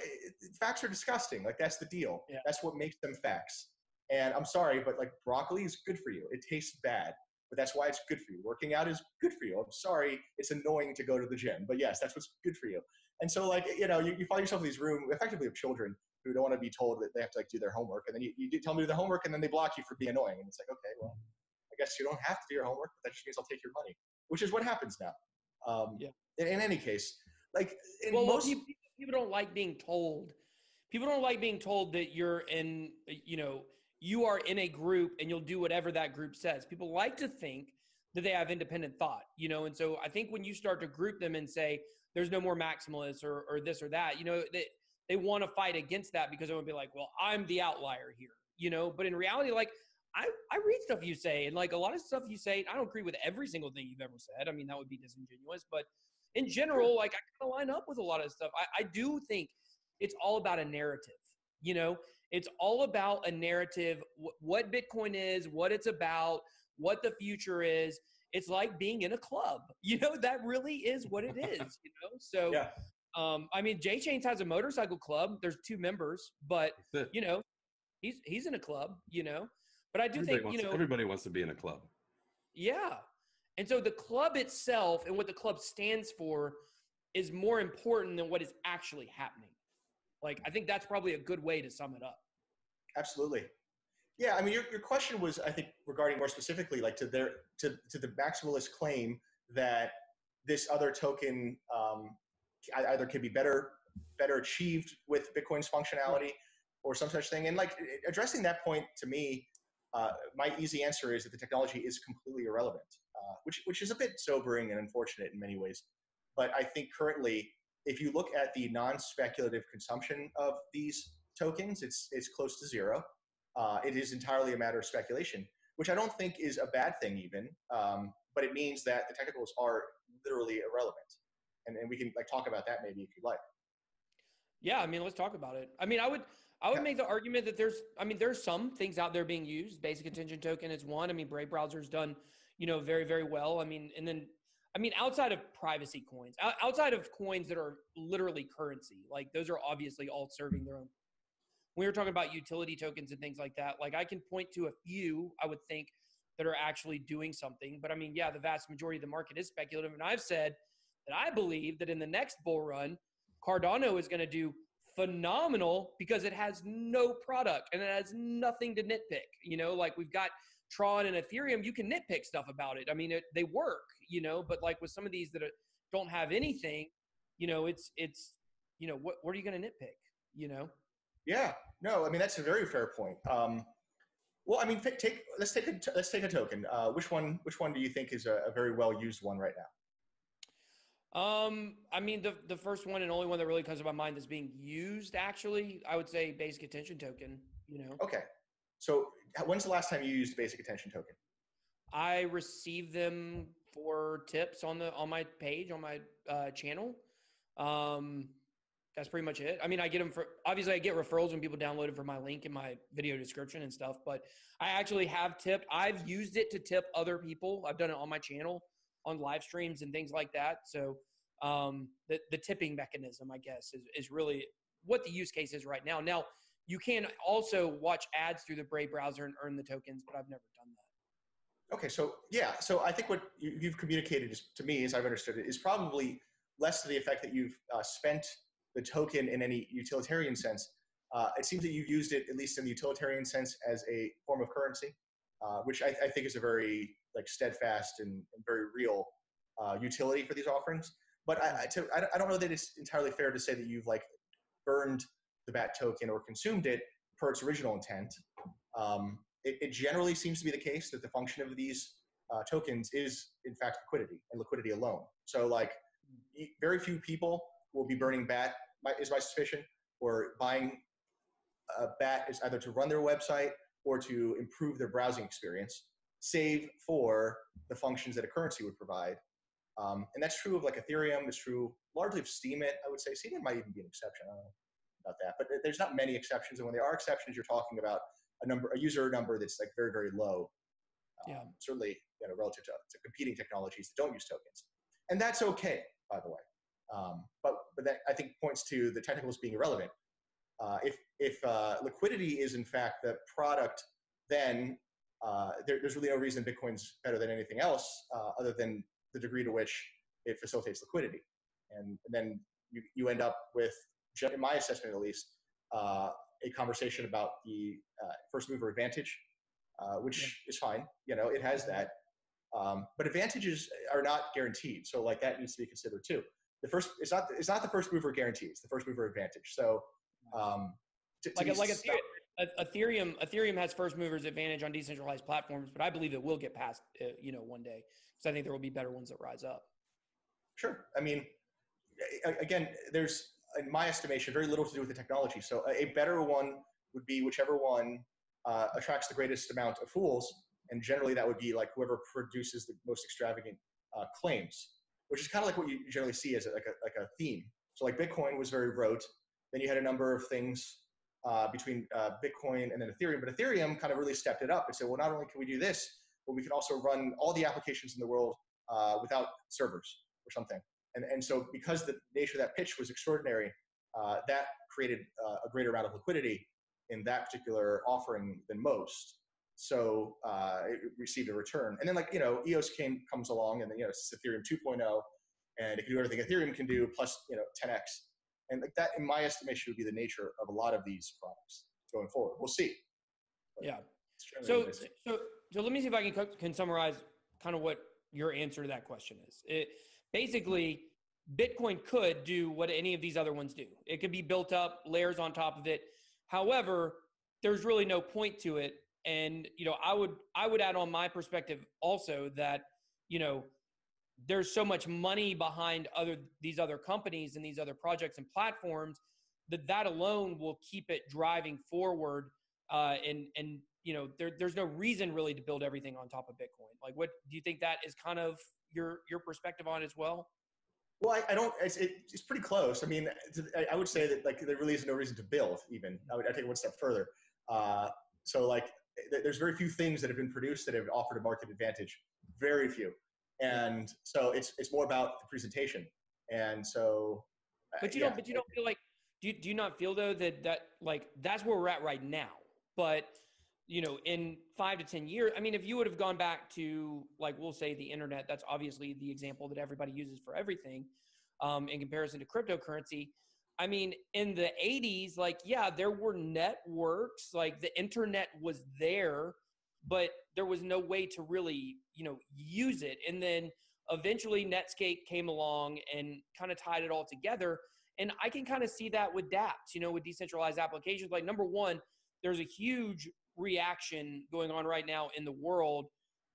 facts are disgusting. Like that's the deal.
Yeah.
That's what makes them facts. And I'm sorry, but like broccoli is good for you. It tastes bad, but that's why it's good for you. Working out is good for you. I'm sorry, it's annoying to go to the gym, but yes, that's what's good for you. And so like, you know, you find yourself in these rooms effectively of children who don't want to be told that they have to like do their homework. And then you tell them to do the homework and then they block you for being annoying. And it's like, okay, well, I guess you don't have to do your homework, but that just means I'll take your money, which is what happens now.
Yeah.
In any case, like in
Well,
most
people don't like being told. People don't like being told that you're in, you know, you are in a group and you'll do whatever that group says. People like to think that they have independent thought, you know, and so I think when you start to group them and say there's no more maximalists or this or that, you know, they want to fight against that because they would be like, well, I'm the outlier here, you know, but in reality, like I read stuff you say and like a lot of stuff you say, I don't agree with every single thing you've ever said. I mean, that would be disingenuous, but in general, like I kind of line up with a lot of stuff. I do think it's all about a narrative, you know, it's all about a narrative, what Bitcoin is, what it's about, what the future is. It's like being in a club, you know, that really is what it is, you know? So,
yeah.
I mean, J Chains has a motorcycle club. There's 2 members, but you know, he's in a club, you know, but I do
everybody wants to be in a club.
Yeah. And so the club itself and what the club stands for is more important than what is actually happening. Like, I think that's probably a good way to sum it up.
Absolutely. Yeah, I mean, your question was, I think, regarding more specifically, like to the maximalist claim that this other token either can be better achieved with Bitcoin's functionality or some such thing. And like addressing that point to me, my easy answer is that the technology is completely irrelevant, which is a bit sobering and unfortunate in many ways. But I think currently, if you look at the non-speculative consumption of these tokens, it's close to zero. It is entirely a matter of speculation, which I don't think is a bad thing even, but it means that the technicals are literally irrelevant. And we can like talk about that maybe if you'd like.
Yeah, I mean, let's talk about it. I mean, I would make the argument that there's some things out there being used. Basic attention token is one. I mean, Brave Browser's done, you know, very, very well. I mean, and then, I mean, outside of privacy coins, outside of coins that are literally currency, like those are obviously all serving their own. When we were talking about utility tokens and things like that, like I can point to a few, I would think, that are actually doing something. But I mean, yeah, the vast majority of the market is speculative. And I've said that I believe that in the next bull run, Cardano is going to do phenomenal because it has no product and it has nothing to nitpick. You know, like we've got Tron and Ethereum, you can nitpick stuff about it. I mean, they work, you know, but like with some of these that don't have anything, you know, it's you know, what are you going to nitpick, you know?
Yeah, no, I mean, that's a very fair point. Well, I mean, let's take a token. Which one do you think is a very well used one right now?
I mean, the first one and only one that really comes to my mind that's being used, actually, I would say basic attention token, you know?
Okay. So when's the last time you used basic attention token?
I receive them for tips on my page, on my channel. That's pretty much it. I mean, I get them obviously I get referrals when people download it from my link in my video description and stuff, but I actually have tipped. I've used it to tip other people. I've done it on my channel, on live streams and things like that. So the tipping mechanism, I guess, is really what the use case is right now. Now, you can also watch ads through the Brave browser and earn the tokens, but I've never done that.
Okay, so yeah, so I think what you've communicated to me, as I've understood it, is probably less to the effect that you've spent the token in any utilitarian sense. It seems that you've used it, at least in the utilitarian sense, as a form of currency, which I think is a very like steadfast and very real utility for these offerings. But I don't know that it's entirely fair to say that you've like burned the BAT token or consumed it per its original intent. It generally seems to be the case that the function of these tokens is, in fact, liquidity and liquidity alone. So like very few people will be burning BAT, is my suspicion, or buying BAT is either to run their website or to improve their browsing experience, save for the functions that a currency would provide. And that's true of like Ethereum. It's true largely of Steemit, I would say. Steemit might even be an exception. I don't know about that. But there's not many exceptions. And when there are exceptions, you're talking about a user number that's like very, very low. Certainly, relative to competing technologies that don't use tokens. And that's okay, by the way. But that I think points to the technicals being irrelevant. If liquidity is in fact the product, then there's really no reason Bitcoin's better than anything else, other than the degree to which it facilitates liquidity. And then you end up with, in my assessment at least, a conversation about the first mover advantage, which is fine. It has that. But advantages are not guaranteed. So like that needs to be considered too. It's not the first mover guarantee, it's the first mover advantage. So
Ethereum has first movers advantage on decentralized platforms, but I believe it will get past one day, because I think there will be better ones that rise up.
Sure. I mean, again, there's, in my estimation, very little to do with the technology. So a better one would be whichever one attracts the greatest amount of fools, and generally that would be like whoever produces the most extravagant claims, which is kind of like what you generally see as like a theme. So like Bitcoin was very rote. Then you had a number of things between Bitcoin and then Ethereum, but Ethereum kind of really stepped it up and said, well, not only can we do this, but we can also run all the applications in the world without servers or something. And so because the nature of that pitch was extraordinary, that created a greater amount of liquidity in that particular offering than most. So it received a return. And then EOS comes along, and then it's Ethereum 2.0, and it can do everything Ethereum can do plus 10x. And like that, in my estimation, would be the nature of a lot of these products going forward. We'll see. But
yeah. So let me see if I can summarize kind of what your answer to that question is. Basically, Bitcoin could do what any of these other ones do. It could be built up, layers on top of it. However, there's really no point to it. And, I would add on my perspective also that, there's so much money behind these other companies and these other projects and platforms that alone will keep it driving forward. There's no reason really to build everything on top of Bitcoin. Like, what do you think that is kind of your perspective on as well?
Well, I don't. It's pretty close. I mean, I would say that there really is no reason to build. Even I take it one step further. There's very few things that have been produced that have offered a market advantage. Very few. And so it's more about the presentation. And so,
but you don't feel like, do you not feel though that that's where we're at right now? But in 5 to 10 years, I mean, if you would have gone back to we'll say the internet, that's obviously the example that everybody uses for everything, in comparison to cryptocurrency. I mean, in the 80s, there were networks, the internet was there, but there was no way to really, use it. And then eventually Netscape came along and kind of tied it all together. And I can kind of see that with dApps, with decentralized applications. Number one, there's a huge reaction going on right now in the world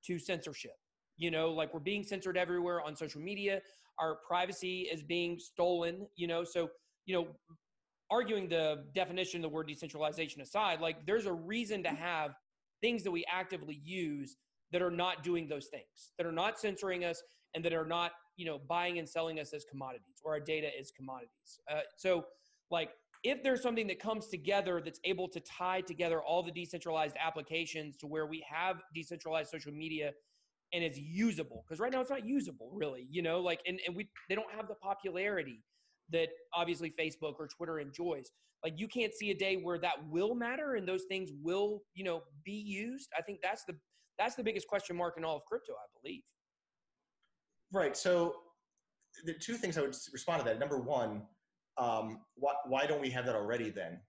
to censorship. We're being censored everywhere on social media. Our privacy is being stolen, so, arguing the definition of the word decentralization aside, there's a reason to have things that we actively use that are not doing those things, that are not censoring us, and that are not, buying and selling us as commodities, or our data as commodities. If there's something that comes together that's able to tie together all the decentralized applications to where we have decentralized social media and it's usable, because right now it's not usable really, they don't have the popularity that obviously Facebook or Twitter enjoys. You can't see a day where that will matter and those things will, be used. I think that's the biggest question mark in all of crypto, I believe.
Right. So the two things I would respond to that. Number one, why don't we have that already then?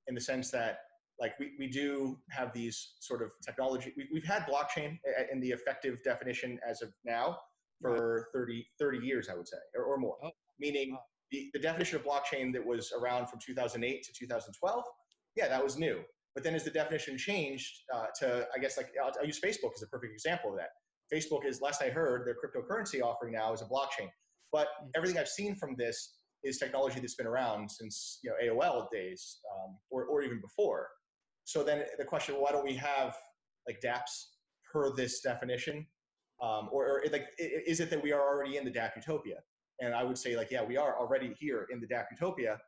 In the sense that we do have these sort of technology. We've had blockchain in the effective definition as of now for 30 years, I would say, or more. Oh. Meaning the definition of blockchain that was around from 2008 to 2012, yeah, that was new. But then as the definition changed to, I guess, I'll use Facebook as a perfect example of that. Facebook is, last I heard, their cryptocurrency offering now is a blockchain. But everything I've seen from this is technology that's been around since AOL days, or even before. So then the question, why don't we have dApps per this definition? Or is it that we are already in the dApp utopia? And I would say yeah, we are already here in the dApp utopia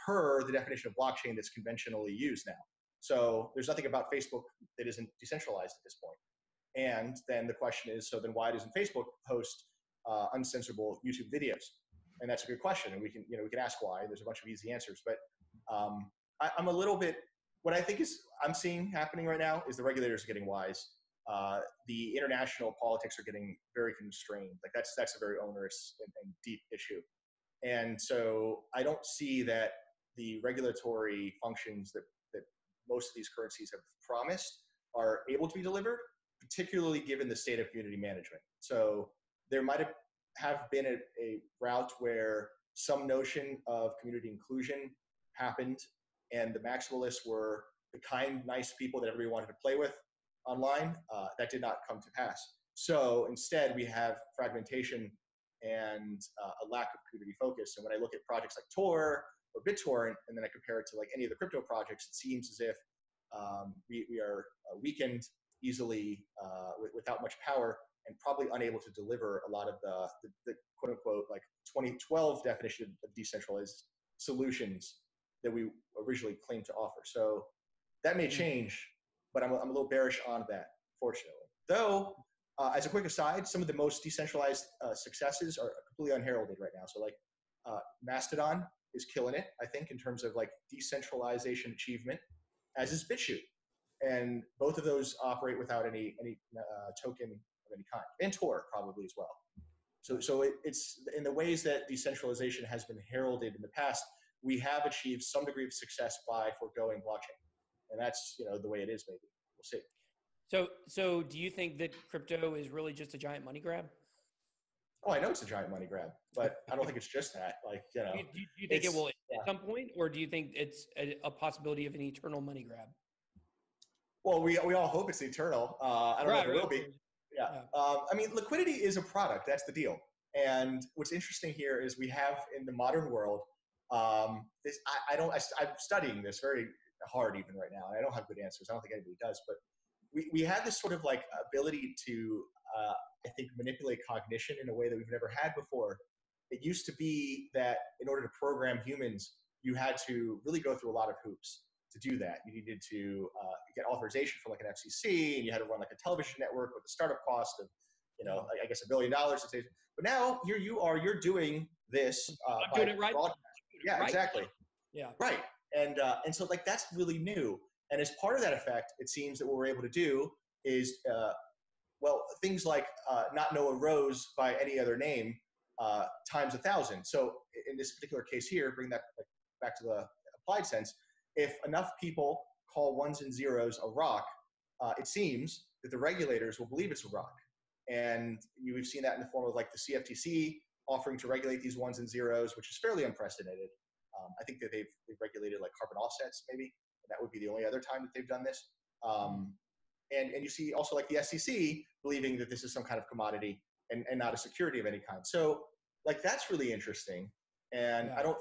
per the definition of blockchain that's conventionally used now. So there's nothing about Facebook that isn't decentralized at this point. And then the question is, so then why doesn't Facebook host uncensorable YouTube videos? And that's a good question. And we can ask why. There's a bunch of easy answers, but I'm a little bit, what I think is I'm seeing happening right now is the regulators are getting wise. The international politics are getting very constrained. Like that's a very onerous and deep issue. And so I don't see that the regulatory functions that most of these currencies have promised are able to be delivered, particularly given the state of community management. So there might have been a route where some notion of community inclusion happened, and the maximalists were the kind, nice people that everybody wanted to play with online. That did not come to pass. So instead, we have fragmentation and a lack of community focus. And when I look at projects like Tor or BitTorrent, and then I compare it to like any of the crypto projects, it seems as if we are weakened easily without much power, and probably unable to deliver a lot of the quote unquote like 2012 definition of decentralized solutions that we originally claimed to offer. So that may change, but I'm a little bearish on that, fortunately. Though, as a quick aside, some of the most decentralized successes are completely unheralded right now. So like Mastodon is killing it, I think, in terms of like decentralization achievement, as is BitChute. And both of those operate without any token of any kind, and Tor probably as well. So it's in the ways that decentralization has been heralded in the past, we have achieved some degree of success by foregoing blockchain, and that's the way it is. Maybe we'll see.
So do you think that crypto is really just a giant money grab?
Oh, I know it's a giant money grab, but I don't think it's just that. Like
do you think it will at some point, or do you think it's a possibility of an eternal money grab?
Well, we all hope it's eternal. I don't know if it will be. Yeah. I mean, liquidity is a product. That's the deal. And what's interesting here is we have in the modern world, I'm studying this very hard even right now. And I don't have good answers. I don't think anybody does. But we have this sort of like ability to, I think, manipulate cognition in a way that we've never had before. It used to be that in order to program humans, you had to really go through a lot of hoops to do that. You needed to get authorization from like an FCC, and you had to run like a television network with a startup cost of, I guess $1 billion. But now here you are, you're doing this.
I'm doing it right.
Yeah,
right.
Exactly.
Yeah.
Right. And so like that's really new. And as part of that effect, it seems that what we're able to do is, things like not know a rose by any other name times 1,000. So in this particular case here, bring that back to the applied sense. If enough people call ones and zeros a rock, it seems that the regulators will believe it's a rock. And we've seen that in the form of like the CFTC offering to regulate these ones and zeros, which is fairly unprecedented. I think that they've regulated like carbon offsets, maybe. That would be the only other time that they've done this. And you see also like the SEC believing that this is some kind of commodity and not a security of any kind. So like that's really interesting. And yeah.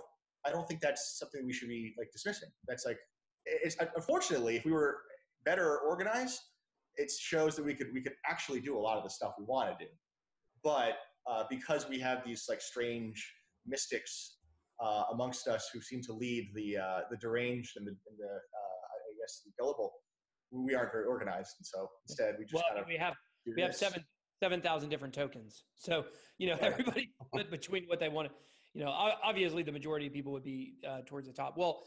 I don't think that's something we should be like dismissing. That's like, it's unfortunately, if we were better organized, it shows that we could actually do a lot of the stuff we want to do. But because we have these like strange mystics amongst us who seem to lead the deranged and the I guess the gullible, we aren't very organized, and so instead we just
we have 7,000 different tokens. So everybody split between what they want to. Obviously the majority of people would be towards the top. Well,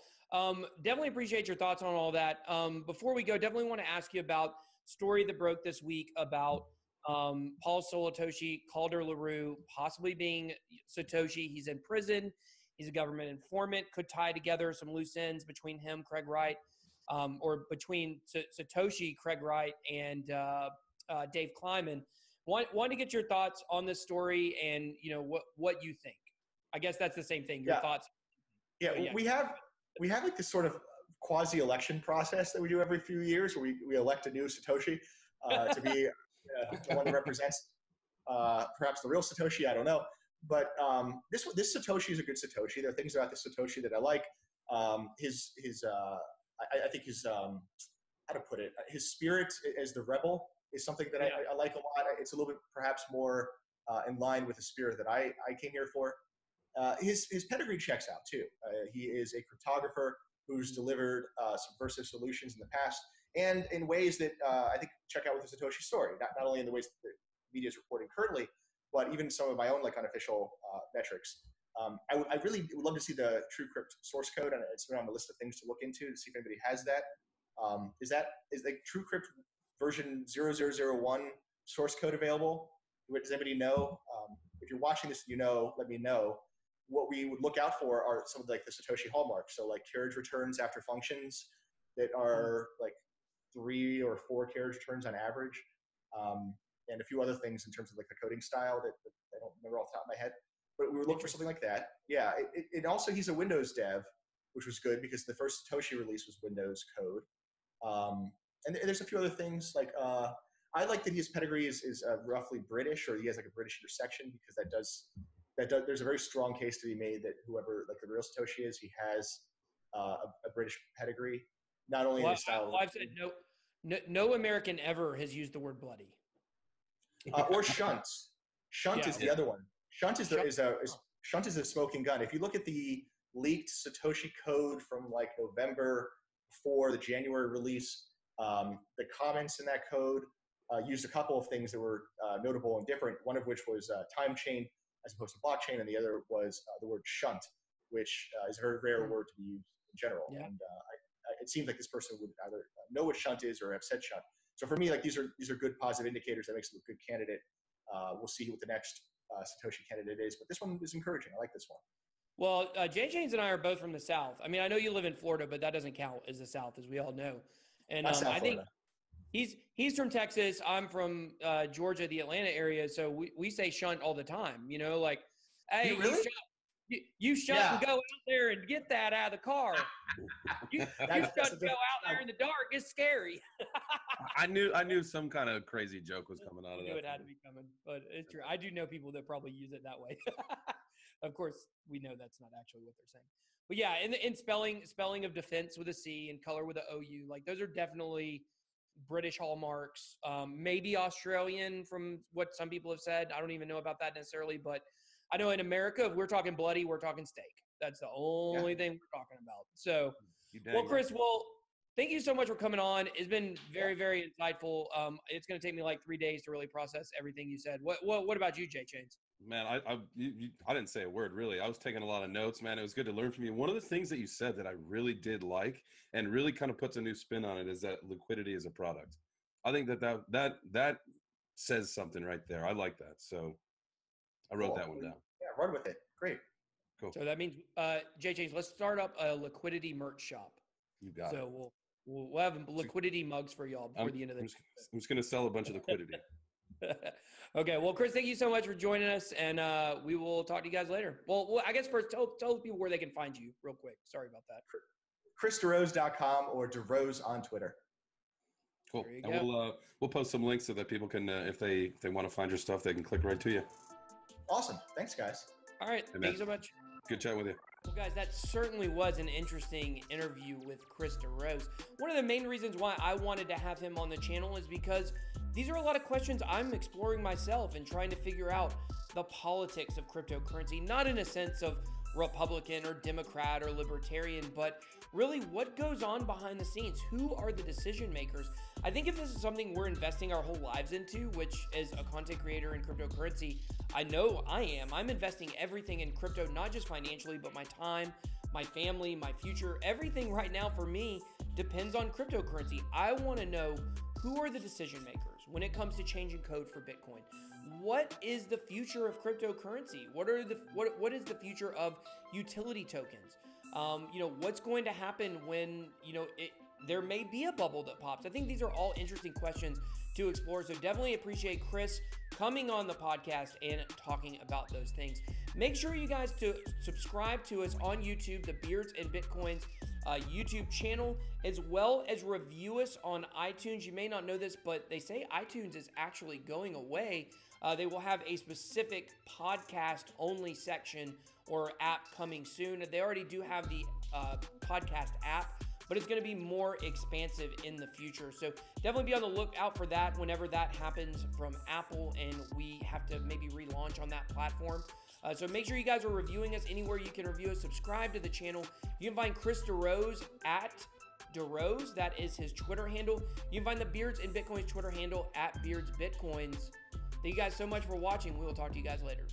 definitely appreciate your thoughts on all that. Before we go, definitely want to ask you about story that broke this week about Paul Satoshi Calder LaRue possibly being Satoshi. He's in prison. He's a government informant. Could tie together some loose ends between him, Craig Wright, or between Satoshi, Craig Wright, and Dave Kleiman. Want to get your thoughts on this story and what you think. I guess that's the same thing. Your thoughts.
Yeah, we have like this sort of quasi-election process that we do every few years, where we elect a new Satoshi to be the one that represents perhaps the real Satoshi. I don't know, but this Satoshi is a good Satoshi. There are things about this Satoshi that I like. I think his how to put it, his spirit as the rebel is something that I like a lot. It's a little bit perhaps more in line with the spirit that I came here for. His pedigree checks out too. He is a cryptographer who's delivered subversive solutions in the past, and in ways that I think check out with the Satoshi story. Not only in the ways that the media is reporting currently, but even some of my own like unofficial metrics. I really would love to see the TrueCrypt source code, and it's been on the list of things to look into to see if anybody has that. Is like TrueCrypt version 0001 source code available? Does anybody know? If you're watching this, let me know. What we would look out for are some of like the Satoshi hallmarks. So like carriage returns after functions that are like 3 or 4 carriage returns on average. And a few other things in terms of like the coding style that I don't remember off the top of my head. But we would look for something like that. Yeah. It also, he's a Windows dev, which was good because the first Satoshi release was Windows code. And there's a few other things like, I like that his pedigree is roughly British, or he has like a British intersection, because there's a very strong case to be made that whoever like the real Satoshi is, he has a British pedigree, not only in the style.
I've said no American ever has used the word bloody.
Or shunt. Shunt is the other one. Shunt is a smoking gun. If you look at the leaked Satoshi code from like November before the January release, the comments in that code used a couple of things that were notable and different, one of which was time chain as opposed to blockchain, and the other was the word shunt, which is a very rare word to be used in general. Yeah. And it seems like this person would either know what shunt is or have said shunt. So for me, like these are good positive indicators that makes him a good candidate. We'll see what the next Satoshi candidate is, but this one is encouraging. I like this one.
Well, Jay Chains and I are both from the South. I mean, I know you live in Florida, but that doesn't count as the South, as we all know. And I think he's from Texas. I'm from Georgia, the Atlanta area. So we say shunt all the time, like, hey, you shunt and go out there and get that out of the car. You shunt and go out there in the dark. It's scary.
I knew some kind of crazy joke was coming out of that. I knew
it had to be coming, but it's true. I do know people that probably use it that way. Of course, we know that's not actually what they're saying. But yeah, in spelling of defense with a C and color with a OU, like those are definitely British hallmarks. Maybe Australian from what some people have said. I don't even know about that necessarily, but I know in America, if we're talking bloody, we're talking steak. That's the only thing we're talking about. So, well, Chris, thank you so much for coming on. It's been very, very insightful. It's going to take me like 3 days to really process everything you said. What about you, Jay Chains?
Man, I didn't say a word, really. I was taking a lot of notes, man. It was good to learn from you. One of the things that you said that I really did like and really kind of puts a new spin on it is that liquidity is a product. I think that says something right there. I like that. So I wrote that one down.
Yeah, run with it. Great.
Cool.
So that means, Jay Chains, let's start up a liquidity merch shop.
You got it.
So we'll have liquidity mugs for y'all before the end of the
I'm just going to sell a bunch of liquidity.
Okay. Well, Chris, thank you so much for joining us, and we will talk to you guys later. Well, I guess first, tell people where they can find you real quick. Sorry about that.
ChrisDerose.com or Derose on Twitter.
Cool. And we'll post some links so that people can, if they want to find your stuff, they can click right to you.
Awesome. Thanks, guys.
All right. Thank you so much.
Good chat with you.
Well, guys, that certainly was an interesting interview with Chris Derose. One of the main reasons why I wanted to have him on the channel is because these are a lot of questions I'm exploring myself and trying to figure out the politics of cryptocurrency, not in a sense of Republican or Democrat or Libertarian, but really what goes on behind the scenes. Who are the decision makers? I think if this is something we're investing our whole lives into, which as a content creator in cryptocurrency, I know I am. I'm investing everything in crypto, not just financially, but my time, my family, my future. Everything right now for me depends on cryptocurrency. I want to know who are the decision makers when it comes to changing code for Bitcoin. What is the future of cryptocurrency? What is the future of utility tokens? What's going to happen when, there may be a bubble that pops? I think these are all interesting questions to explore. So definitely appreciate Chris coming on the podcast and talking about those things. Make sure you guys to subscribe to us on YouTube, the Beards and Bitcoins YouTube channel, as well as review us on iTunes. You may not know this, but they say iTunes is actually going away. They will have a specific podcast only section or app coming soon. They already do have the podcast app, but it's going to be more expansive in the future. So definitely be on the lookout for that whenever that happens from Apple and we have to maybe relaunch on that platform. So make sure you guys are reviewing us anywhere you can review us. Subscribe to the channel. You can find Chris Derose at Derose. That is his Twitter handle. You can find the Beards and Bitcoins Twitter handle at Beards Bitcoins. Thank you guys so much for watching. We will talk to you guys later.